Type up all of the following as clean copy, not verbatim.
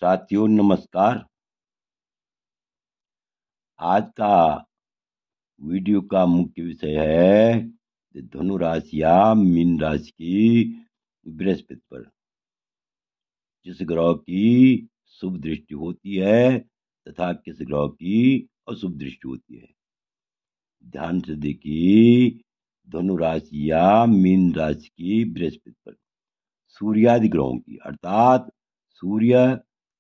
साथियों नमस्कार। आज का वीडियो का मुख्य विषय है धनु राशि या मीन राशि की बृहस्पति पर किस ग्रह की शुभ दृष्टि होती है तथा किस ग्रह की अशुभ दृष्टि होती है। ध्यान से देखिए, धनु राशि या मीन राशि की बृहस्पति पर सूर्यादि ग्रहों की अर्थात सूर्य,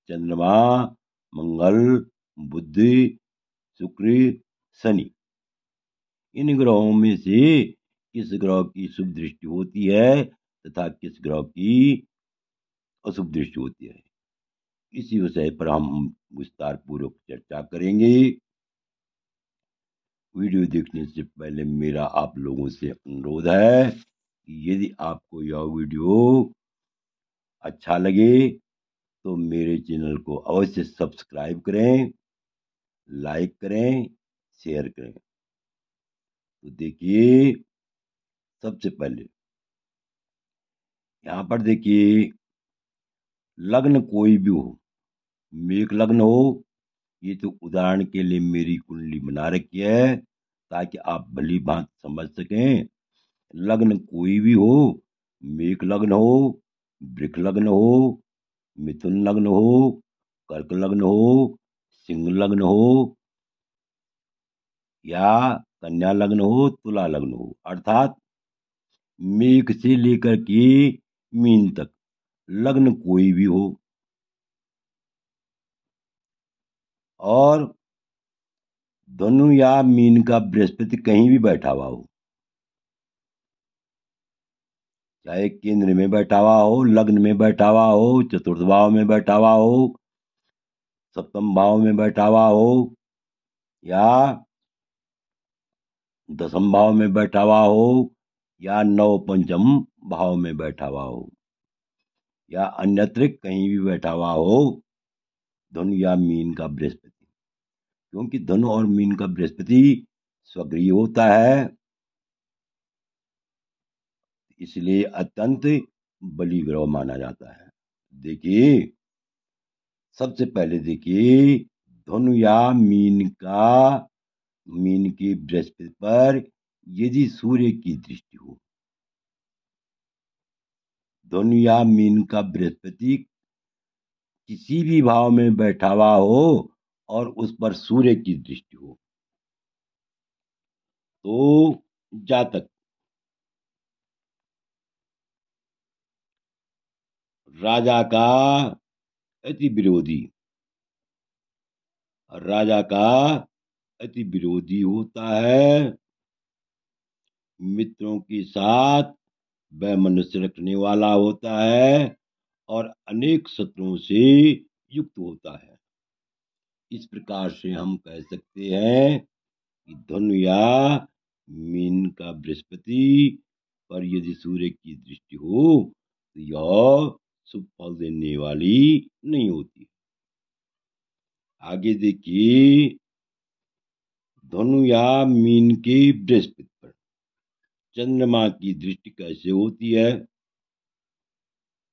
चंद्रमा, मंगल, बुध, शुक्र, शनि, इन ग्रहों में से किस ग्रह की शुभ दृष्टि होती है तथा किस ग्रह की अशुभ दृष्टि होती है, इसी विषय पर हम विस्तार पूर्वक चर्चा करेंगे। वीडियो देखने से पहले मेरा आप लोगों से अनुरोध है कि यदि आपको यह वीडियो अच्छा लगे तो मेरे चैनल को अवश्य सब्सक्राइब करें, लाइक करें, शेयर करें। तो देखिए, सबसे पहले यहाँ पर देखिए, लग्न कोई भी हो, मेष लग्न हो, ये तो उदाहरण के लिए मेरी कुंडली बना रखी है ताकि आप भली भांति समझ सकें। लग्न कोई भी हो, मेष लग्न हो, वृष लग्न हो, मिथुन लग्न हो, कर्क लग्न हो, सिंह लग्न हो या कन्या लग्न हो, तुला लग्न हो, अर्थात मेष से लेकर के मीन तक लग्न कोई भी हो और धनु या मीन का बृहस्पति कहीं भी बैठा हुआ हो, चाहे केंद्र में बैठा हुआ हो, लग्न में बैठा हुआ हो, चतुर्थ भाव में बैठा हुआ हो, सप्तम भाव में बैठा हुआ हो या दसम भाव में बैठा हुआ हो या नव पंचम भाव में बैठा हुआ हो या अन्यत्र कहीं भी बैठा हुआ हो, धनु या मीन का बृहस्पति, क्योंकि धनु और मीन का बृहस्पति स्वगृही होता है, इसलिए अत्यंत बली ग्रह माना जाता है। देखिए, सबसे पहले देखिए, धनु या मीन की बृहस्पति पर यदि सूर्य की दृष्टि हो, धनु या मीन का बृहस्पति किसी भी भाव में बैठा हुआ हो और उस पर सूर्य की दृष्टि हो, तो जातक राजा का अति विरोधी राजा का अति विरोधी होता है, मित्रों के साथ वह मनुष्य रखने वाला होता है और अनेक शत्रुओं से युक्त होता है। इस प्रकार से हम कह सकते हैं कि धनु या मीन का बृहस्पति पर यदि सूर्य की दृष्टि हो तो यह शुभ फल देने वाली नहीं होती। आगे देखिए, धनु या मीन के बृहस्पति पर चंद्रमा की दृष्टि कैसे होती है,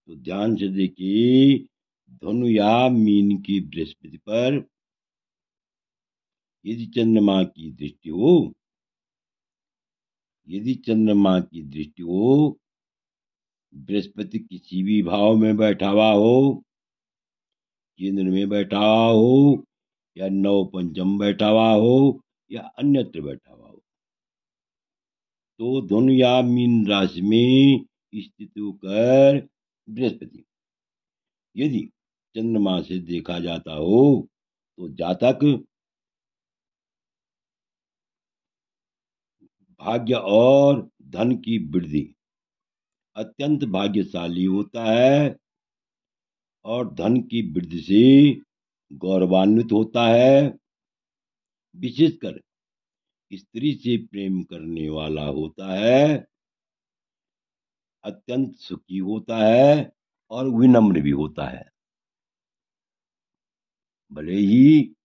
तो ध्यान से देखिए, धनु या मीन की बृहस्पति पर यदि चंद्रमा की दृष्टि हो, बृहस्पति किसी भी भाव में बैठा हुआ हो, केंद्र में बैठा हुआ हो या नव पंचम बैठा हुआ हो या अन्यत्र बैठा हुआ हो, तो धनु या मीन राशि में स्थित होकर बृहस्पति यदि चंद्रमा से देखा जाता हो तो जातक भाग्य और धन की वृद्धि, अत्यंत भाग्यशाली होता है और धन की वृद्धि से गौरवान्वित होता है, विशेषकर स्त्री से प्रेम करने वाला होता है, अत्यंत सुखी होता है और विनम्र भी होता है। भले ही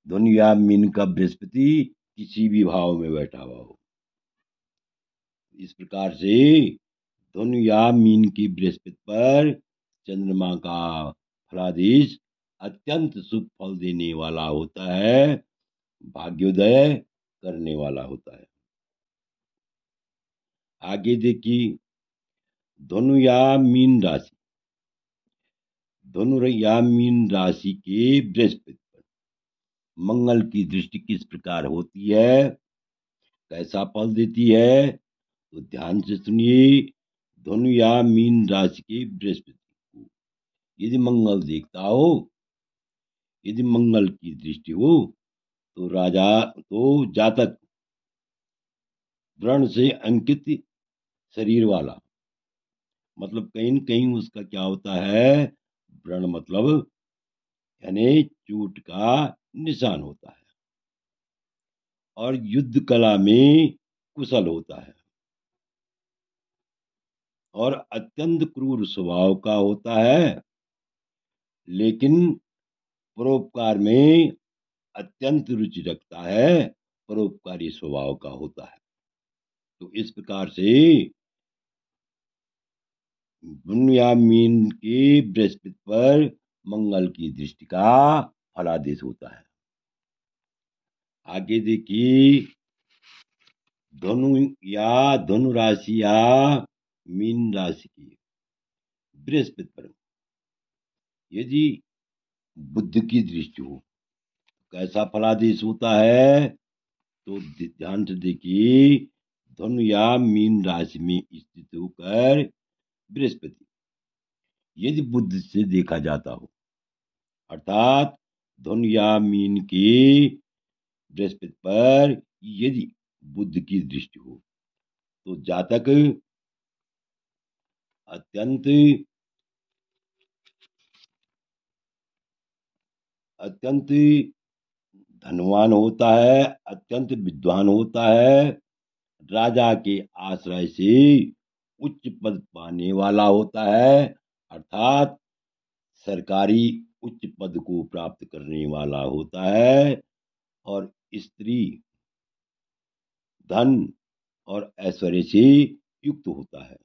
धनु या मीन का बृहस्पति किसी भी भाव में बैठा हुआ हो, इस प्रकार से धनु या मीन की बृहस्पति पर चंद्रमा का फलादेश अत्यंत शुभ फल देने वाला होता है, भाग्योदय करने वाला होता है। आगे देखिए, धनु या मीन राशि। धनु या मीन राशि के बृहस्पति पर मंगल की दृष्टि किस प्रकार होती है, कैसा फल देती है, तो ध्यान से सुनिए। धनु या मीन राशि के बृहस्पति को यदि मंगल देखता हो, यदि मंगल की दृष्टि हो, तो जातक व्रण से अंकित शरीर वाला, मतलब कहीं न कहीं उसका क्या होता है, व्रण मतलब यानी चोट का निशान होता है, और युद्ध कला में कुशल होता है, और अत्यंत क्रूर स्वभाव का होता है, लेकिन परोपकार में अत्यंत रुचि रखता है, परोपकारी स्वभाव का होता है। तो इस प्रकार से धनु या मीन के बृहस्पति पर मंगल की दृष्टि का फलादेश होता है। आगे देखिए, धनु राशि या मीन राशि की बृहस्पति पर यदि बुध की दृष्टि हो, कैसा फलादेश होता है, तो ध्यान से देखिए। धनु या मीन राशि में स्थित होकर बृहस्पति यदि बुध से देखा जाता हो, अर्थात धनु या मीन के बृहस्पति पर यदि बुध की दृष्टि हो, तो जातक अत्यंत अत्यंत धनवान होता है, अत्यंत विद्वान होता है, राजा के आश्रय से उच्च पद पाने वाला होता है, अर्थात सरकारी उच्च पद को प्राप्त करने वाला होता है, और स्त्री धन और ऐश्वर्य से युक्त होता है,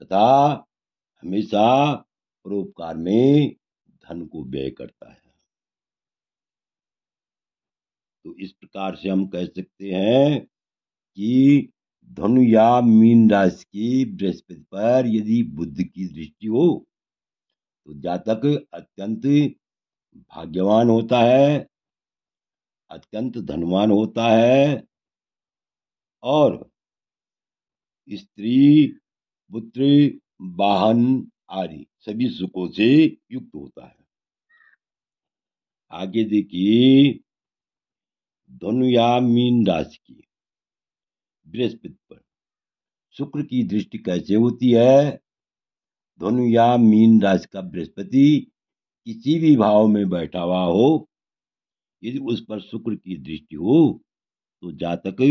तथा हमेशा परोपकार में धन को व्यय करता है। तो इस प्रकार से हम कह सकते हैं कि धनु या मीन राशि की बृहस्पति पर यदि बुध की दृष्टि हो, तो जातक अत्यंत भाग्यवान होता है, अत्यंत धनवान होता है, और स्त्री पुत्र वाहन आदि सभी सुखों से युक्त होता है। आगे देखिए, धनु या मीन राशि की बृहस्पति पर शुक्र की दृष्टि कैसे होती है। धनु या मीन राशि का बृहस्पति किसी भी भाव में बैठा हुआ हो, यदि उस पर शुक्र की दृष्टि हो, तो जातक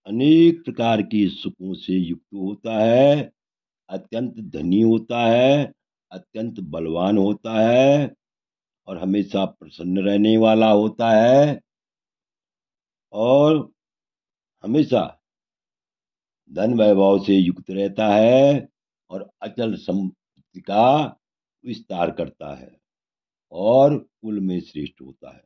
अनेक प्रकार के सुखों से युक्त होता है, अत्यंत धनी होता है, अत्यंत बलवान होता है, और हमेशा प्रसन्न रहने वाला होता है, और हमेशा धन वैभव से युक्त रहता है, और अचल संपत्ति का विस्तार करता है, और कुल में श्रेष्ठ होता है।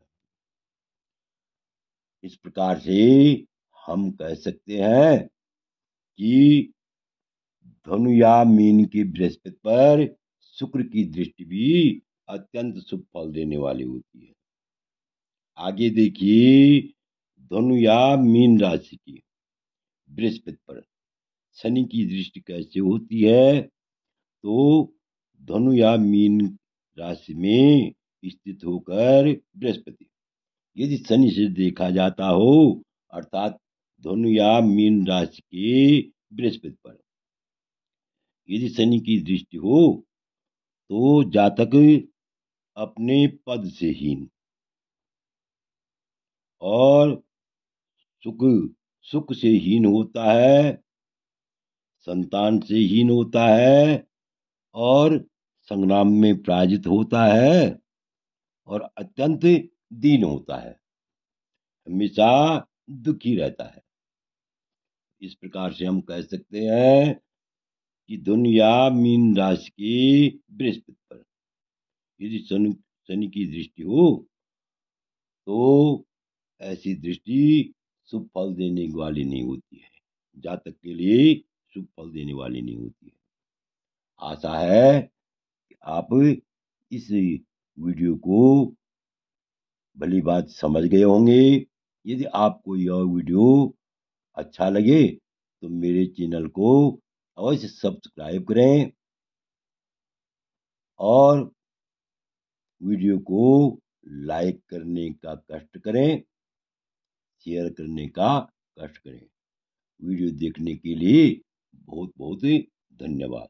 इस प्रकार से हम कह सकते हैं कि धनु या मीन की बृहस्पति पर शुक्र की दृष्टि भी अत्यंत शुभ फल देने वाली होती है। आगे देखिए, धनु या मीन राशि की बृहस्पति पर शनि की दृष्टि कैसे होती है, तो धनु या मीन राशि में स्थित होकर बृहस्पति यदि शनि से देखा जाता हो, अर्थात धनु या मीन राशि के बृहस्पति पर यदि शनि की दृष्टि हो, तो जातक अपने पद से हीन और सुख सुख से हीन होता है, संतान से हीन होता है, और संग्राम में पराजित होता है, और अत्यंत दीन होता है, हमेशा दुखी रहता है। इस प्रकार से हम कह सकते हैं कि दुनिया मीन राशि की बृहस्पति पर यदि शनि की दृष्टि हो तो ऐसी दृष्टि शुभ फल देने वाली नहीं होती है, जातक के लिए शुभ फल देने वाली नहीं होती है। आशा है कि आप इस वीडियो को भली बात समझ गए होंगे। यदि आपको यह वीडियो अच्छा लगे तो मेरे चैनल को अवश्य सब्सक्राइब करें और वीडियो को लाइक करने का कष्ट करें, शेयर करने का कष्ट करें। वीडियो देखने के लिए बहुत बहुत धन्यवाद।